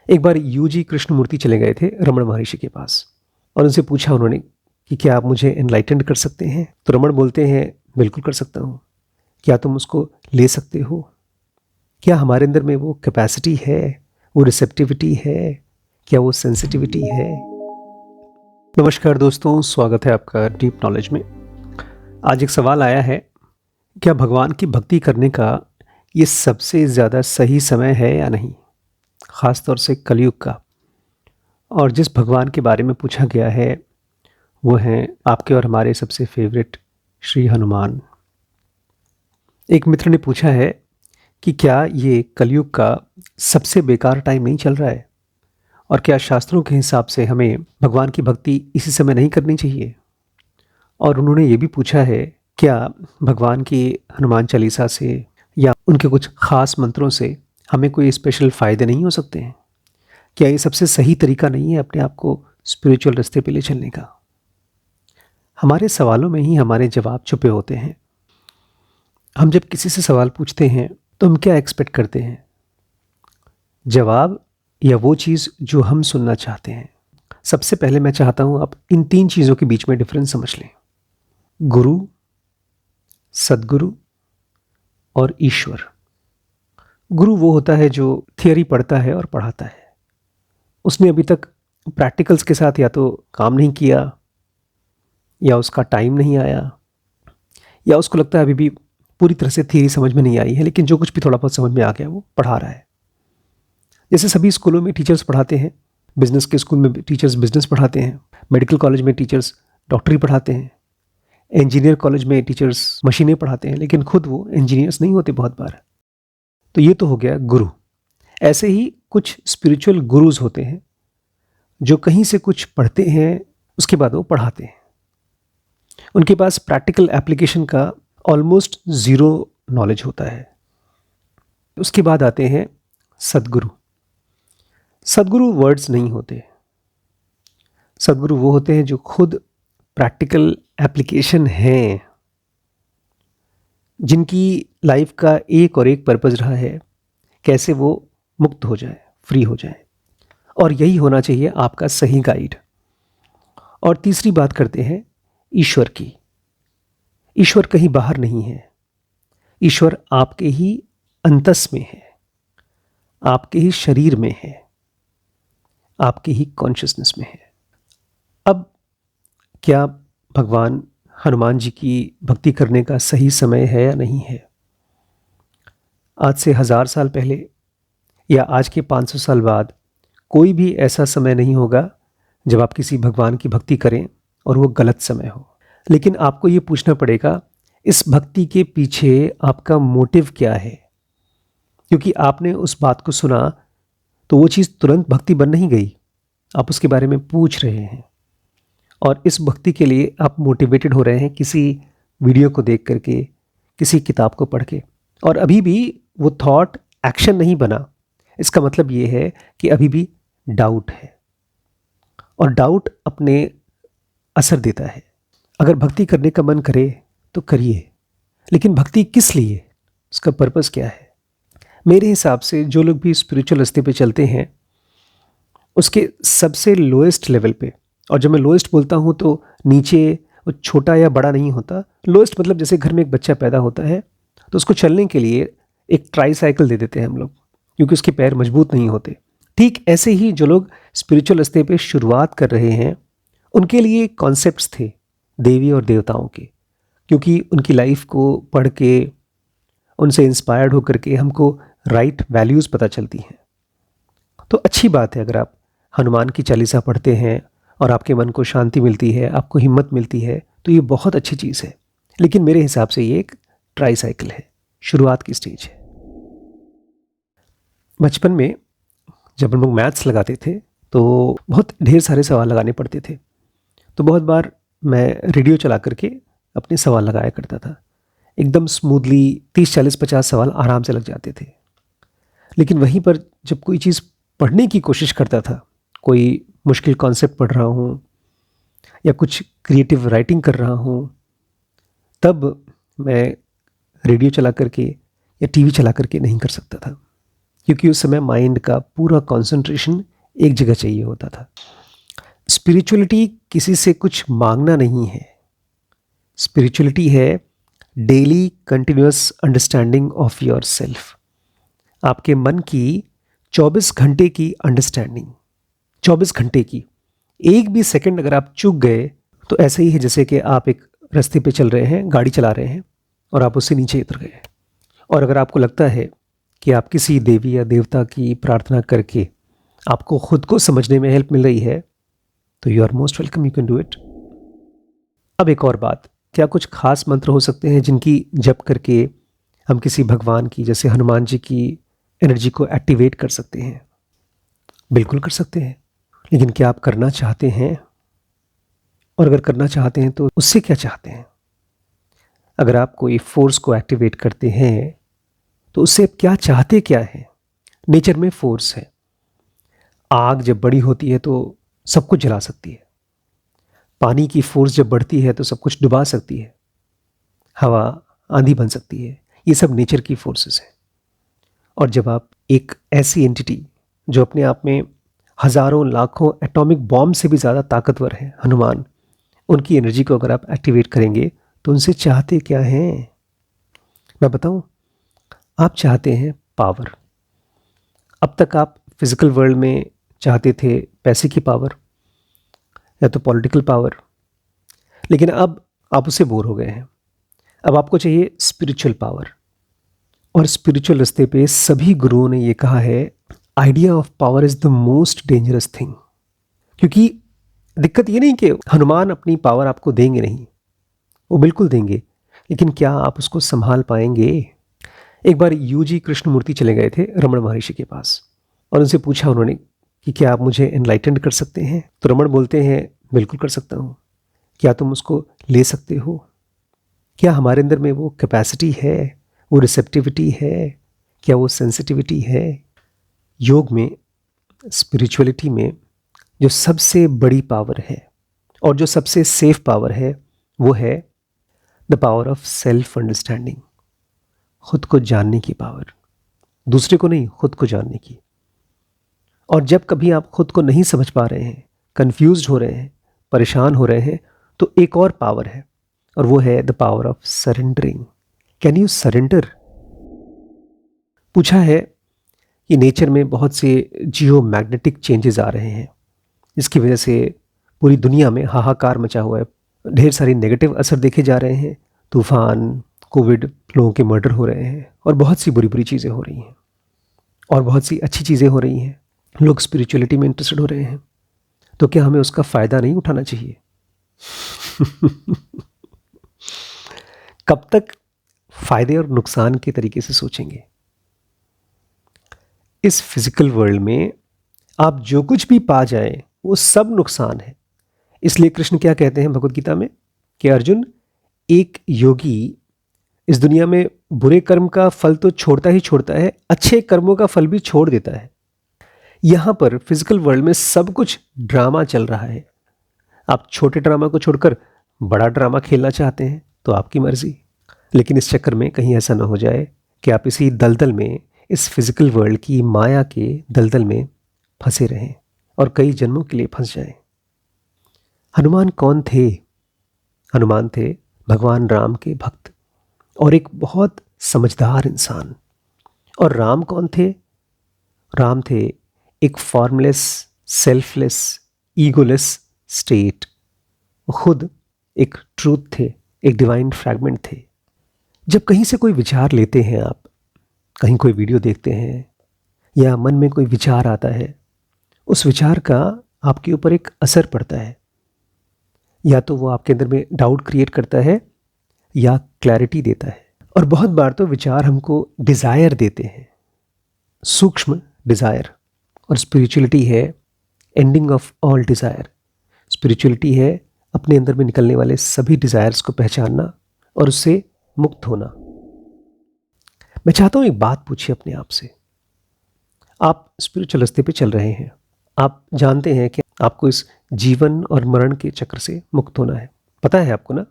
एक बार यूजी कृष्णमूर्ति चले गए थे रमण महर्षि के पास और उनसे पूछा उन्होंने कि क्या आप मुझे एनलाइटेंड कर सकते हैं। तो रमण बोलते हैं, बिल्कुल कर सकता हूँ। क्या तुम उसको ले सकते हो? क्या हमारे अंदर में वो कैपेसिटी है, वो रिसेप्टिविटी है, क्या वो सेंसिटिविटी है? नमस्कार दोस्तों, स्वागत है आपका डीप नॉलेज में। आज एक सवाल आया है, क्या भगवान की भक्ति करने का ये सबसे ज़्यादा सही समय है या नहीं, ख़ास तौर से कलयुग का। और जिस भगवान के बारे में पूछा गया है वो हैं आपके और हमारे सबसे फेवरेट श्री हनुमान। एक मित्र ने पूछा है कि क्या ये कलयुग का सबसे बेकार टाइम नहीं चल रहा है, और क्या शास्त्रों के हिसाब से हमें भगवान की भक्ति इसी समय नहीं करनी चाहिए। और उन्होंने ये भी पूछा है, क्या भगवान की हनुमान चालीसा से या उनके कुछ खास मंत्रों से हमें कोई स्पेशल फ़ायदे नहीं हो सकते हैं? क्या ये सबसे सही तरीका नहीं है अपने आप को स्पिरिचुअल रास्ते पे ले चलने का? हमारे सवालों में ही हमारे जवाब छुपे होते हैं। हम जब किसी से सवाल पूछते हैं तो हम क्या एक्सपेक्ट करते हैं, जवाब या वो चीज़ जो हम सुनना चाहते हैं? सबसे पहले मैं चाहता हूँ आप इन 3 चीज़ों के बीच में डिफरेंस समझ लें। गुरु, सदगुरु और ईश्वर। गुरु वो होता है जो थियरी पढ़ता है और पढ़ाता है। उसने अभी तक प्रैक्टिकल्स के साथ या तो काम नहीं किया, या उसका टाइम नहीं आया, या उसको लगता है अभी भी पूरी तरह से थियरी समझ में नहीं आई है, लेकिन जो कुछ भी थोड़ा बहुत समझ में आ गया वो पढ़ा रहा है। जैसे सभी स्कूलों में टीचर्स पढ़ाते हैं, बिजनेस के स्कूल में टीचर्स बिजनेस पढ़ाते हैं, मेडिकल कॉलेज में टीचर्स डॉक्टरी पढ़ाते हैं, इंजीनियर कॉलेज में टीचर्स मशीनें पढ़ाते हैं, लेकिन खुद वो इंजीनियर्स नहीं होते बहुत बार। तो ये तो हो गया गुरु। ऐसे ही कुछ स्पिरिचुअल गुरुज होते हैं जो कहीं से कुछ पढ़ते हैं, उसके बाद वो पढ़ाते हैं। उनके पास प्रैक्टिकल एप्लीकेशन का ऑलमोस्ट ज़ीरो नॉलेज होता है। उसके बाद आते हैं सदगुरु। सदगुरु वर्ड्स नहीं होते। सदगुरु वो होते हैं जो खुद प्रैक्टिकल एप्लीकेशन हैं, जिनकी लाइफ का एक और एक पर्पज़ रहा है कैसे वो मुक्त हो जाए, फ्री हो जाए। और यही होना चाहिए आपका सही गाइड। और तीसरी बात करते हैं ईश्वर की। ईश्वर कहीं बाहर नहीं है। ईश्वर आपके ही अंतस में है, आपके ही शरीर में है, आपके ही कॉन्शियसनेस में है। अब क्या भगवान हनुमान जी की भक्ति करने का सही समय है या नहीं है? आज से 1000 साल पहले या आज के 500 साल बाद कोई भी ऐसा समय नहीं होगा जब आप किसी भगवान की भक्ति करें और वो गलत समय हो। लेकिन आपको ये पूछना पड़ेगा, इस भक्ति के पीछे आपका मोटिव क्या है? क्योंकि आपने उस बात को सुना तो वो चीज़ तुरंत भक्ति बन नहीं गई। आप उसके बारे में पूछ रहे हैं और इस भक्ति के लिए आप मोटिवेटेड हो रहे हैं किसी वीडियो को देख करके, किसी किताब को पढ़ के, और अभी भी वो थॉट एक्शन नहीं बना। इसका मतलब ये है कि अभी भी डाउट है, और डाउट अपने असर देता है। अगर भक्ति करने का मन करे तो करिए, लेकिन भक्ति किस लिए, उसका पर्पस क्या है? मेरे हिसाब से जो लोग भी स्पिरिचुअल रास्ते पे चलते हैं उसके सबसे लोएस्ट लेवल पे, और जब मैं लोएस्ट बोलता हूँ तो नीचे वो छोटा या बड़ा नहीं होता। लोएस्ट मतलब जैसे घर में एक बच्चा पैदा होता है तो उसको चलने के लिए एक ट्राईसाइकिल दे देते हैं हम लोग, क्योंकि उसके पैर मजबूत नहीं होते। ठीक ऐसे ही जो लोग स्पिरिचुअल रास्ते पे शुरुआत कर रहे हैं उनके लिए कॉन्सेप्ट्स थे देवी और देवताओं के, क्योंकि उनकी लाइफ को पढ़ के, उनसे इंस्पायर्ड होकर के हमको राइट वैल्यूज़ पता चलती हैं। तो अच्छी बात है अगर आप हनुमान की चालीसा पढ़ते हैं और आपके मन को शांति मिलती है, आपको हिम्मत मिलती है, तो ये बहुत अच्छी चीज़ है। लेकिन मेरे हिसाब से ये एक ट्राईसाइकिल है, शुरुआत की स्टेज है। बचपन में जब हम लोग मैथ्स लगाते थे तो बहुत ढेर सारे सवाल लगाने पड़ते थे। तो बहुत बार मैं रेडियो चला करके अपने सवाल लगाया करता था। एकदम स्मूथली 30, 40, 50 सवाल आराम से लग जाते थे। लेकिन वहीं पर जब कोई चीज़ पढ़ने की कोशिश करता था, कोई मुश्किल कॉन्सेप्ट पढ़ रहा हूँ या कुछ क्रिएटिव राइटिंग कर रहा हूँ, तब मैं रेडियो चला करके या टीवी चला करके नहीं कर सकता था। क्योंकि उस समय माइंड का पूरा कंसंट्रेशन एक जगह चाहिए होता था। स्पिरिचुअलिटी किसी से कुछ मांगना नहीं है। स्पिरिचुअलिटी है daily continuous understanding of your self. आपके मन की 24 घंटे की अंडरस्टैंडिंग, 24 घंटे की। एक भी सेकंड अगर आप चूक गए तो ऐसे ही है जैसे कि आप एक रास्ते पे चल रहे हैं, गाड़ी चला रहे हैं और आप उससे नीचे उतर गए। और अगर आपको लगता है कि आप किसी देवी या देवता की प्रार्थना करके आपको खुद को समझने में हेल्प मिल रही है, तो you are most welcome, you can do it. अब एक और बात, क्या कुछ खास मंत्र हो सकते हैं जिनकी जप करके हम किसी भगवान की, जैसे हनुमान जी की एनर्जी को एक्टिवेट कर सकते हैं? बिल्कुल कर सकते हैं, लेकिन क्या आप करना चाहते हैं? और अगर करना चाहते हैं तो उससे क्या चाहते हैं? अगर आप कोई फोर्स को एक्टिवेट करते हैं तो उससे आप क्या चाहते क्या है? नेचर में फोर्स है। आग जब बड़ी होती है तो सब कुछ जला सकती है। पानी की फोर्स जब बढ़ती है तो सब कुछ डुबा सकती है। हवा आंधी बन सकती है। ये सब नेचर की फोर्सेस हैं। और जब आप एक ऐसी एंटिटी जो अपने आप में हजारों लाखों एटॉमिक बॉम्ब से भी ज़्यादा ताकतवर है, हनुमान, उनकी एनर्जी को अगर आप एक्टिवेट करेंगे तो उनसे चाहते क्या हैं? मैं बताऊं, आप चाहते हैं पावर। अब तक आप फिजिकल वर्ल्ड में चाहते थे पैसे की पावर या तो पॉलिटिकल पावर, लेकिन अब आप उससे बोर हो गए हैं। अब आपको चाहिए स्पिरिचुअल पावर। और स्पिरिचुअल रास्ते पे सभी गुरुओं ने ये कहा है, idea of power is the most dangerous thing. क्योंकि दिक्कत ये नहीं कि हनुमान अपनी पावर आपको देंगे, नहीं, वो बिल्कुल देंगे, लेकिन क्या आप उसको संभाल पाएंगे? एक बार यूजी कृष्णमूर्ति चले गए थे रमण महर्षि के पास और उनसे पूछा उन्होंने कि क्या आप मुझे एनलाइटेंड कर सकते हैं? तो रमण बोलते हैं, बिल्कुल कर सकता हूँ। क्या तुम उसको ले सकते हो? क्या हमारे अंदर में वो कैपेसिटी है, वो रिसेप्टिविटी है, क्या वो सेंसिटिविटी है? योग में, स्पिरिचुअलिटी में जो सबसे बड़ी पावर है और जो सबसे सेफ पावर है वो है the power of self understanding. खुद को जानने की पावर, दूसरे को नहीं, खुद को जानने की। और जब कभी आप खुद को नहीं समझ पा रहे हैं, कंफ्यूज्ड हो रहे हैं, परेशान हो रहे हैं, तो एक और पावर है और वो है the power of surrendering. Can you surrender? पूछा है कि नेचर में बहुत से जियो मैग्नेटिक चेंजेस आ रहे हैं जिसकी वजह से पूरी दुनिया में हाहाकार मचा हुआ है। ढेर सारी नेगेटिव असर देखे जा रहे हैं, तूफान, कोविड, लोगों के मर्डर हो रहे हैं और बहुत सी बुरी बुरी चीज़ें हो रही हैं और बहुत सी अच्छी चीज़ें हो रही हैं। लोग स्पिरिचुअलिटी में इंटरेस्टेड हो रहे हैं, तो क्या हमें उसका फ़ायदा नहीं उठाना चाहिए? कब तक फ़ायदे और नुकसान के तरीके से सोचेंगे? इस फिजिकल वर्ल्ड में आप जो कुछ भी पा जाएं वो सब नुकसान है। इसलिए कृष्ण क्या कहते हैं भगवत गीता में कि अर्जुन, एक योगी इस दुनिया में बुरे कर्म का फल तो छोड़ता ही छोड़ता है, अच्छे कर्मों का फल भी छोड़ देता है। यहां पर फिजिकल वर्ल्ड में सब कुछ ड्रामा चल रहा है। आप छोटे ड्रामा को छोड़कर बड़ा ड्रामा खेलना चाहते हैं तो आपकी मर्जी, लेकिन इस चक्कर में कहीं ऐसा ना हो जाए कि आप इसी दलदल में, इस फिजिकल वर्ल्ड की माया के दलदल में फंसे रहें और कई जन्मों के लिए फंस जाएं। हनुमान कौन थे? हनुमान थे भगवान राम के भक्त और एक बहुत समझदार इंसान। और राम कौन थे? राम थे एक फॉर्मलेस, सेल्फलेस, ईगोलेस स्टेट। वो खुद एक ट्रूथ थे, एक डिवाइन फ्रैगमेंट थे। जब कहीं से कोई विचार लेते हैं आप, कहीं कोई वीडियो देखते हैं या मन में कोई विचार आता है, उस विचार का आपके ऊपर एक असर पड़ता है। या तो वो आपके अंदर में डाउट क्रिएट करता है या क्लैरिटी देता है। और बहुत बार तो विचार हमको डिज़ायर देते हैं, सूक्ष्म डिज़ायर। और स्पिरिचुअलिटी है ending of all desire. Spirituality है अपने अंदर में निकलने वाले सभी डिज़ायर्स को पहचानना और उससे मुक्त होना। मैं चाहता हूँ एक बात पूछिए अपने आप से। आप स्पिरिचुअल रास्ते पे चल रहे हैं, आप जानते हैं कि आपको इस जीवन और मरण के चक्र से मुक्त होना है, पता है आपको ना?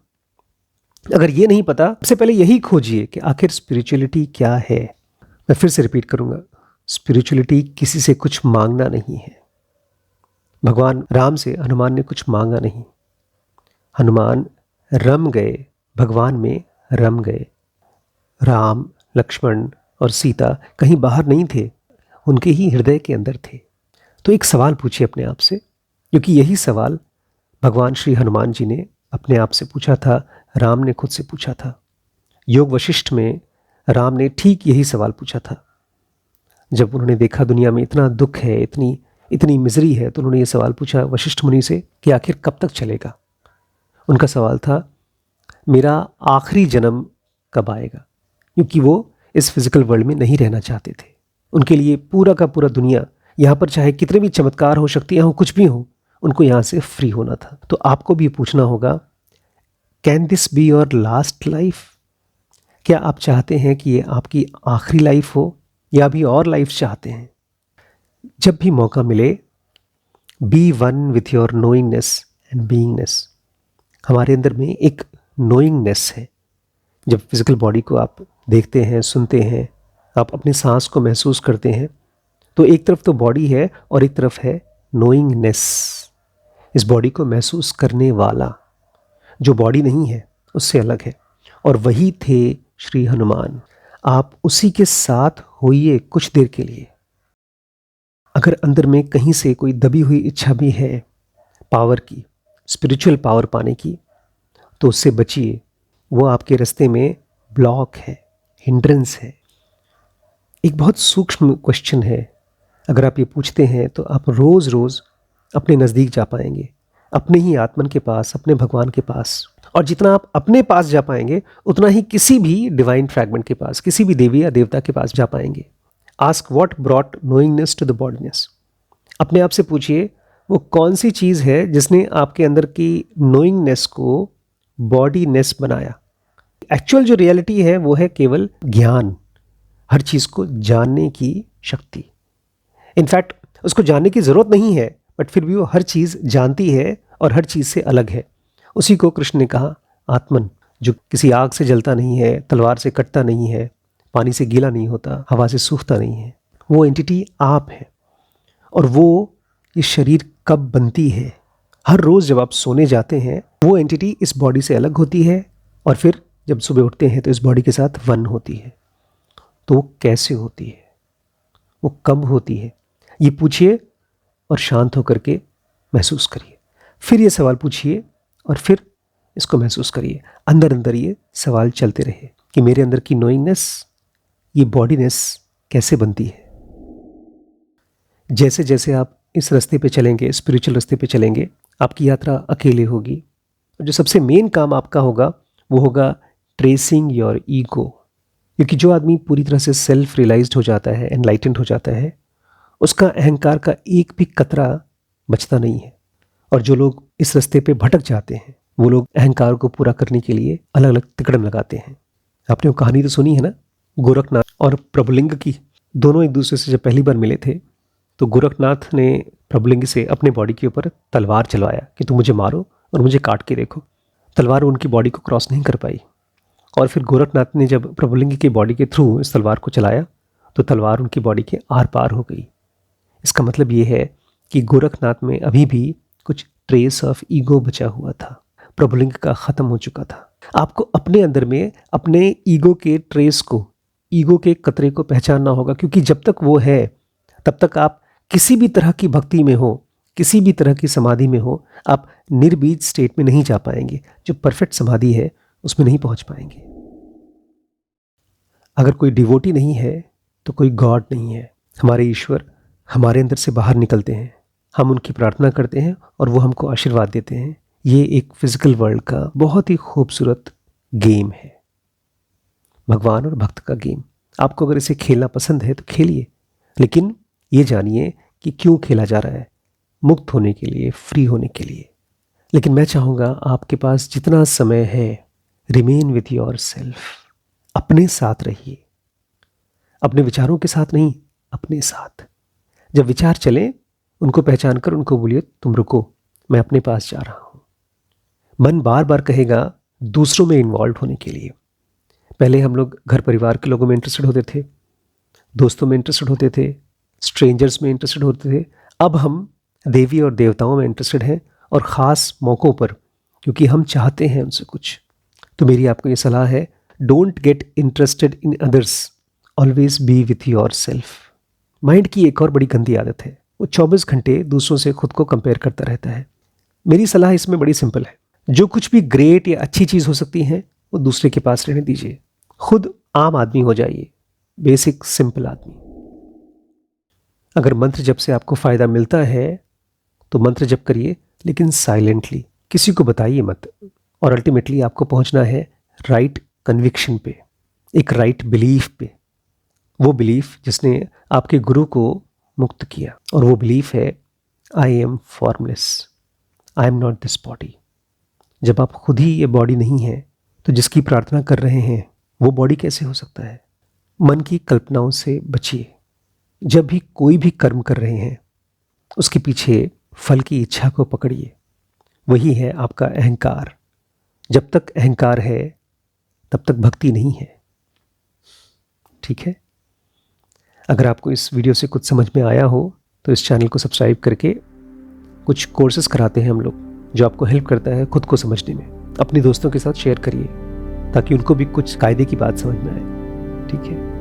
अगर ये नहीं पता, सबसे पहले यही खोजिए कि आखिर स्पिरिचुअलिटी क्या है। मैं फिर से रिपीट करूंगा, स्पिरिचुअलिटी किसी से कुछ मांगना नहीं है। भगवान राम से हनुमान ने कुछ मांगा नहीं। हनुमान रम गए, भगवान में रम गए। राम, लक्ष्मण और सीता कहीं बाहर नहीं थे, उनके ही हृदय के अंदर थे। तो एक सवाल पूछिए अपने आप से, क्योंकि यही सवाल भगवान श्री हनुमान जी ने अपने आप से पूछा था, राम ने खुद से पूछा था। योग वशिष्ठ में राम ने ठीक यही सवाल पूछा था। जब उन्होंने देखा दुनिया में इतना दुख है, इतनी इतनी मिजरी है, तो उन्होंने ये सवाल पूछा वशिष्ठ मुनि से कि आखिर कब तक चलेगा। उनका सवाल था, मेरा आखिरी जन्म कब आएगा, क्योंकि वो इस फिजिकल वर्ल्ड में नहीं रहना चाहते थे। उनके लिए पूरा का पूरा दुनिया, यहाँ पर चाहे कितने भी चमत्कार हो, शक्तियाँ हो, कुछ भी हो, उनको यहाँ से फ्री होना था। तो आपको भी पूछना होगा, can this be your last life? क्या आप चाहते हैं कि ये आपकी आखिरी लाइफ हो, या भी और लाइफ चाहते हैं? जब भी मौका मिले, be one with your knowingness and beingness. हमारे अंदर में एक नोइंगनेस है। जब फिजिकल बॉडी को आप देखते हैं, सुनते हैं, आप अपने सांस को महसूस करते हैं, तो एक तरफ तो बॉडी है और एक तरफ है नोइंगनेस, इस बॉडी को महसूस करने वाला, जो बॉडी नहीं है उससे अलग है। और वही थे श्री हनुमान। आप उसी के साथ होइए कुछ देर के लिए। अगर अंदर में कहीं से कोई दबी हुई इच्छा भी है पावर की, स्पिरिचुअल पावर पाने की, तो उससे बचिए। वो आपके रास्ते में ब्लॉक है, हिंड्रेंस है। एक बहुत सूक्ष्म क्वेश्चन है, अगर आप ये पूछते हैं तो आप रोज़ रोज़ अपने नज़दीक जा पाएंगे, अपने ही आत्मन के पास, अपने भगवान के पास। और जितना आप अपने पास जा पाएंगे, उतना ही किसी भी डिवाइन फ्रैगमेंट के पास, किसी भी देवी या देवता के पास जा पाएंगे। Ask what brought knowingness to the bodyness. अपने आप से पूछिए, वो कौन सी चीज़ है जिसने आपके अंदर की नोइंगनेस को बॉडीनेस बनाया। एक्चुअल जो रियलिटी है वो है केवल ज्ञान, हर चीज़ को जानने की शक्ति। इनफैक्ट उसको जानने की ज़रूरत नहीं है, बट फिर भी वो हर चीज़ जानती है और हर चीज़ से अलग है। उसी को कृष्ण ने कहा आत्मन, जो किसी आग से जलता नहीं है, तलवार से कटता नहीं है, पानी से गीला नहीं होता, हवा से सूखता नहीं है। वो एंटिटी आप है। और वो ये शरीर कब बनती है? हर रोज़ जब आप सोने जाते हैं, वो एंटिटी इस बॉडी से अलग होती है, और फिर जब सुबह उठते हैं तो इस बॉडी के साथ वन होती है। तो वो कैसे होती है, वो कब होती है, ये पूछिए और शांत होकर के महसूस करिए। फिर ये सवाल पूछिए और फिर इसको महसूस करिए। अंदर अंदर ये सवाल चलते रहे कि मेरे अंदर की नोइंगनेस, ये बॉडीनेस कैसे बनती है। जैसे जैसे आप इस रास्ते पे चलेंगे, स्पिरिचुअल रास्ते पे चलेंगे, आपकी यात्रा अकेले होगी। जो सबसे मेन काम आपका होगा वो होगा ट्रेसिंग योर ईगो। क्योंकि जो आदमी पूरी तरह से सेल्फ रियलाइज्ड हो जाता है, एनलाइटेंड हो जाता है, उसका अहंकार का एक भी कतरा बचता नहीं है। और जो लोग इस रास्ते पे भटक जाते हैं, वो लोग अहंकार को पूरा करने के लिए अलग अलग तिकड़म लगाते हैं। आपने वो कहानी तो सुनी है ना, गोरखनाथ और प्रभुलिंग की। दोनों एक दूसरे से जब पहली बार मिले थे, तो गोरखनाथ ने प्रभुलिंग से अपने बॉडी के ऊपर तलवार चलवाया कि तुम मुझे मारो और मुझे काट के देखो। तलवार उनकी बॉडी को क्रॉस नहीं कर पाई। और फिर गोरखनाथ ने जब प्रभुलिंग की बॉडी के थ्रू इस तलवार को चलाया, तो तलवार उनकी बॉडी के आर पार हो गई। इसका मतलब ये है कि गोरखनाथ में अभी भी कुछ ट्रेस ऑफ ईगो बचा हुआ था। प्रभुलिंग का ख़त्म हो चुका था। आपको अपने अंदर में अपने ईगो के ट्रेस को, ईगो के कतरे को पहचानना होगा। क्योंकि जब तक वो है, तब तक आप किसी भी तरह की भक्ति में हो, किसी भी तरह की समाधि में हो, आप निर्बीज स्टेट में नहीं जा पाएंगे। जो परफेक्ट समाधि है उसमें नहीं पहुंच पाएंगे। अगर कोई डिवोटी नहीं है तो कोई गॉड नहीं है। हमारे ईश्वर हमारे अंदर से बाहर निकलते हैं, हम उनकी प्रार्थना करते हैं और वो हमको आशीर्वाद देते हैं। ये एक फिजिकल वर्ल्ड का बहुत ही खूबसूरत गेम है, भगवान और भक्त का गेम। आपको अगर इसे खेलना पसंद है तो खेलिए, लेकिन ये जानिए कि क्यों खेला जा रहा है, मुक्त होने के लिए, फ्री होने के लिए। लेकिन मैं चाहूँगा आपके पास जितना समय है, रिमेन विथ योर सेल्फ। अपने साथ रहिए, अपने विचारों के साथ नहीं, अपने साथ। जब विचार चलें, उनको पहचान कर उनको बोलिए तुम रुको, मैं अपने पास जा रहा हूँ। मन बार बार कहेगा दूसरों में इन्वॉल्व होने के लिए। पहले हम लोग घर परिवार के लोगों में इंटरेस्टेड होते थे, दोस्तों में इंटरेस्टेड होते थे, स्ट्रेंजर्स में इंटरेस्टेड होते थे। अब हम देवी और देवताओं में इंटरेस्टेड हैं, और ख़ास मौक़ों पर, क्योंकि हम चाहते हैं उनसे कुछ। तो मेरी आपको ये सलाह है, don't get interested in others, always be with your self. Mind की एक और बड़ी गंदी आदत है, वो 24 घंटे दूसरों से खुद को कंपेयर करता रहता है। मेरी सलाह इसमें बड़ी सिंपल है, जो कुछ भी ग्रेट या अच्छी चीज़ हो सकती है वो दूसरे के पास रहने दीजिए। खुद आम आदमी हो जाइए, बेसिक सिंपल आदमी। अगर मंत्र जप से आपको फ़ायदा मिलता है तो मंत्र जप करिए, लेकिन साइलेंटली, किसी को बताइए मत। और अल्टीमेटली आपको पहुंचना है राइट कन्विक्शन पे, एक राइट बिलीफ पे। वो बिलीफ जिसने आपके गुरु को मुक्त किया, और वो बिलीफ है I am formless, I am not this body. जब आप खुद ही ये बॉडी नहीं है तो जिसकी प्रार्थना कर रहे हैं वो बॉडी कैसे हो सकता है? मन की कल्पनाओं से बचिए। जब भी कोई भी कर्म कर रहे हैं उसके पीछे फल की इच्छा को पकड़िए, वही है आपका अहंकार। जब तक अहंकार है तब तक भक्ति नहीं है। ठीक है? अगर आपको इस वीडियो से कुछ समझ में आया हो तो इस चैनल को सब्सक्राइब करके, कुछ कोर्सेज कराते हैं हम लोग जो आपको हेल्प करता है खुद को समझने में। अपने दोस्तों के साथ शेयर करिए ताकि उनको भी कुछ कायदे की बात समझ में आए। ठीक है?